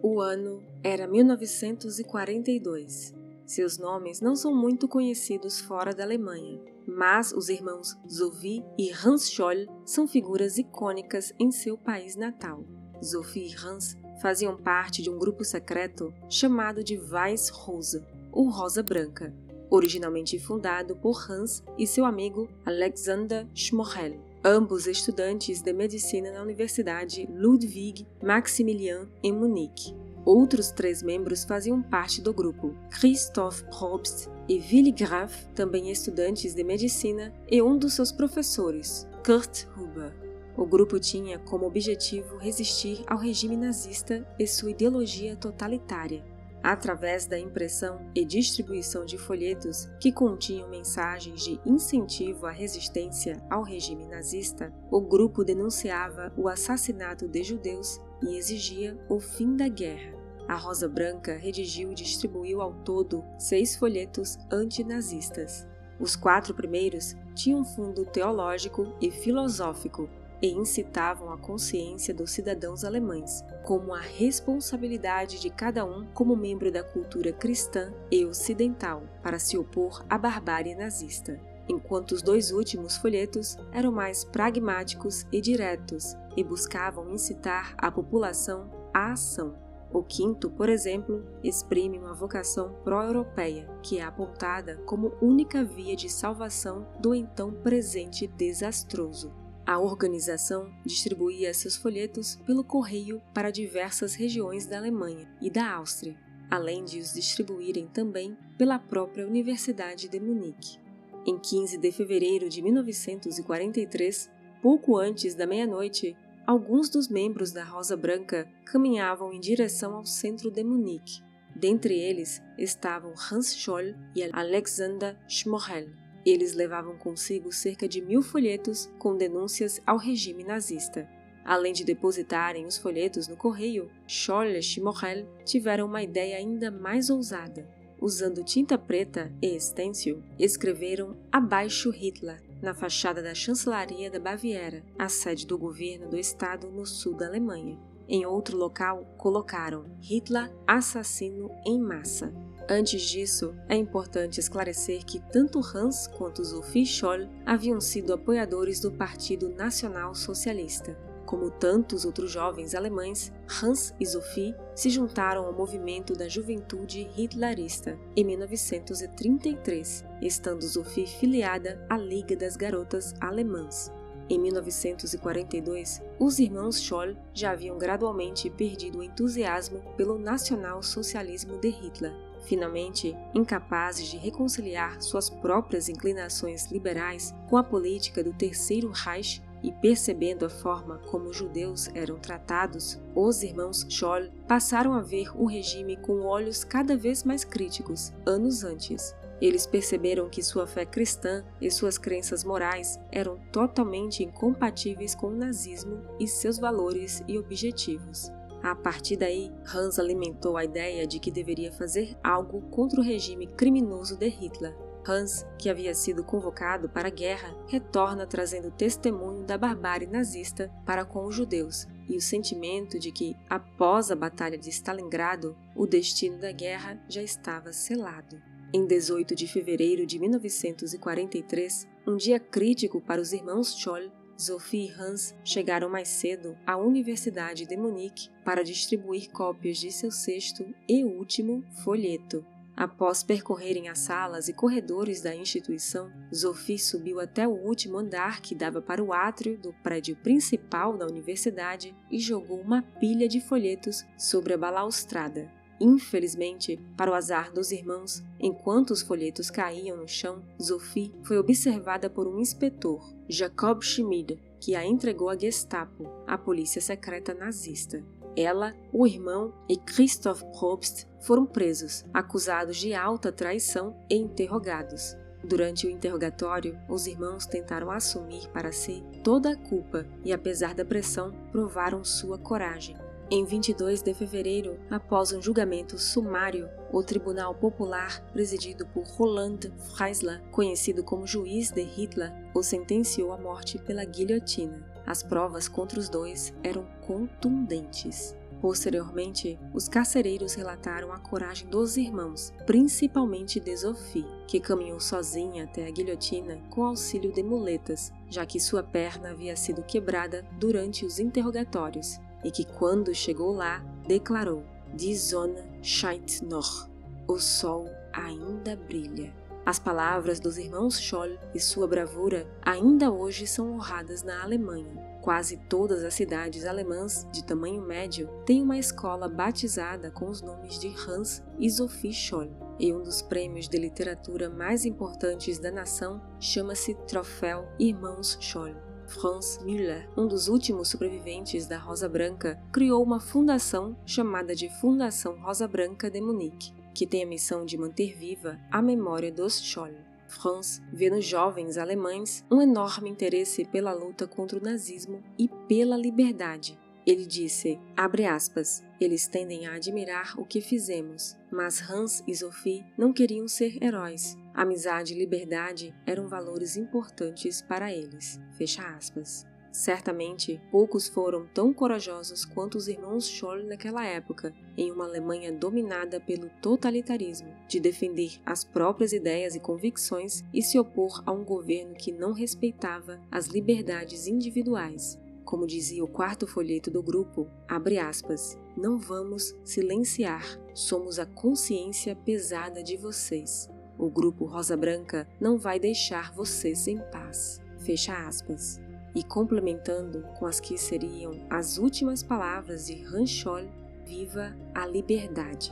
O ano era 1942. Seus nomes não são muito conhecidos fora da Alemanha, mas os irmãos Sophie e Hans Scholl são figuras icônicas em seu país natal. Sophie e Hans faziam parte de um grupo secreto chamado de Weiss Rosa, ou Rosa Branca, originalmente fundado por Hans e seu amigo Alexander Schmorell, ambos estudantes de medicina na Universidade Ludwig Maximilian em Munique. Outros 3 membros faziam parte do grupo: Christoph Probst e Willy Graf, também estudantes de medicina, e um dos seus professores, Kurt Huber. O grupo tinha como objetivo resistir ao regime nazista e sua ideologia totalitária. Através da impressão e distribuição de folhetos que continham mensagens de incentivo à resistência ao regime nazista, o grupo denunciava o assassinato de judeus e exigia o fim da guerra. A Rosa Branca redigiu e distribuiu ao todo 6 folhetos antinazistas. Os 4 primeiros tinham fundo teológico e filosófico e incitavam a consciência dos cidadãos alemães, como a responsabilidade de cada um como membro da cultura cristã e ocidental para se opor à barbárie nazista, enquanto os 2 últimos folhetos eram mais pragmáticos e diretos e buscavam incitar a população à ação. O 5º, por exemplo, exprime uma vocação pró-europeia, que é apontada como única via de salvação do então presente desastroso. A organização distribuía seus folhetos pelo correio para diversas regiões da Alemanha e da Áustria, além de os distribuírem também pela própria Universidade de Munique. Em 15 de fevereiro de 1943, pouco antes da meia-noite, alguns dos membros da Rosa Branca caminhavam em direção ao centro de Munique. Dentre eles estavam Hans Scholl e Alexander Schmorell. Eles levavam consigo cerca de 1000 folhetos com denúncias ao regime nazista. Além de depositarem os folhetos no correio, Scholl e Schmorell tiveram uma ideia ainda mais ousada. Usando tinta preta e stencil, escreveram "Abaixo Hitler" na fachada da chancelaria da Baviera, a sede do governo do estado no sul da Alemanha. Em outro local, colocaram "Hitler assassino em massa". Antes disso, é importante esclarecer que tanto Hans quanto Sophie Scholl haviam sido apoiadores do Partido Nacional Socialista. Como tantos outros jovens alemães, Hans e Sophie se juntaram ao movimento da juventude hitlerista em 1933, estando Sophie filiada à Liga das Garotas Alemãs. Em 1942, os irmãos Scholl já haviam gradualmente perdido o entusiasmo pelo nacional-socialismo de Hitler. Finalmente, incapazes de reconciliar suas próprias inclinações liberais com a política do Terceiro Reich e percebendo a forma como os judeus eram tratados, os irmãos Scholl passaram a ver o regime com olhos cada vez mais críticos, anos antes. Eles perceberam que sua fé cristã e suas crenças morais eram totalmente incompatíveis com o nazismo e seus valores e objetivos. A partir daí, Hans alimentou a ideia de que deveria fazer algo contra o regime criminoso de Hitler. Hans, que havia sido convocado para a guerra, retorna trazendo testemunho da barbárie nazista para com os judeus e o sentimento de que, após a Batalha de Stalingrado, o destino da guerra já estava selado. Em 18 de fevereiro de 1943, um dia crítico para os irmãos Scholl, Sophie e Hans chegaram mais cedo à Universidade de Munique para distribuir cópias de seu 6º e último folheto. Após percorrerem as salas e corredores da instituição, Sophie subiu até o último andar que dava para o átrio do prédio principal da universidade e jogou uma pilha de folhetos sobre a balaustrada. Infelizmente, para o azar dos irmãos, enquanto os folhetos caíam no chão, Sophie foi observada por um inspetor, Jacob Schmid, que a entregou à Gestapo, a polícia secreta nazista. Ela, o irmão e Christoph Probst foram presos, acusados de alta traição e interrogados. Durante o interrogatório, os irmãos tentaram assumir para si toda a culpa e, apesar da pressão, provaram sua coragem. Em 22 de fevereiro, após um julgamento sumário, o Tribunal Popular, presidido por Roland Freisler, conhecido como juiz de Hitler, o sentenciou à morte pela guilhotina. As provas contra os dois eram contundentes. Posteriormente, os carcereiros relataram a coragem dos irmãos, principalmente de Sophie, que caminhou sozinha até a guilhotina com auxílio de muletas, já que sua perna havia sido quebrada durante os interrogatórios, e que quando chegou lá, declarou: Die Sonne scheint noch. O sol ainda brilha. As palavras dos irmãos Scholl e sua bravura ainda hoje são honradas na Alemanha. Quase todas as cidades alemãs de tamanho médio têm uma escola batizada com os nomes de Hans e Sophie Scholl, e um dos prêmios de literatura mais importantes da nação chama-se Troféu Irmãos Scholl. Franz Müller, um dos últimos sobreviventes da Rosa Branca, criou uma fundação chamada de Fundação Rosa Branca de Munique, que tem a missão de manter viva a memória dos Scholl. Franz vê nos jovens alemães um enorme interesse pela luta contra o nazismo e pela liberdade. Ele disse, abre aspas, eles tendem a admirar o que fizemos, mas Hans e Sophie não queriam ser heróis. Amizade e liberdade eram valores importantes para eles. Fecha aspas. Certamente, poucos foram tão corajosos quanto os irmãos Scholl naquela época, em uma Alemanha dominada pelo totalitarismo, de defender as próprias ideias e convicções e se opor a um governo que não respeitava as liberdades individuais. Como dizia o quarto folheto do grupo, abre aspas, não vamos silenciar, somos a consciência pesada de vocês. O grupo Rosa Branca não vai deixar vocês em paz. Fecha aspas. E complementando com as que seriam as últimas palavras de Hans Scholl, viva a liberdade.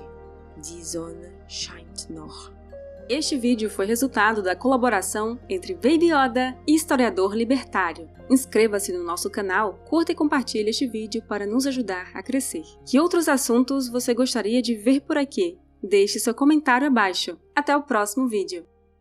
Die Sonne scheint noch. Este vídeo foi resultado da colaboração entre Baby Yoda e historiador libertário. Inscreva-se no nosso canal, curta e compartilhe este vídeo para nos ajudar a crescer. Que outros assuntos você gostaria de ver por aqui? Deixe seu comentário abaixo. Até o próximo vídeo.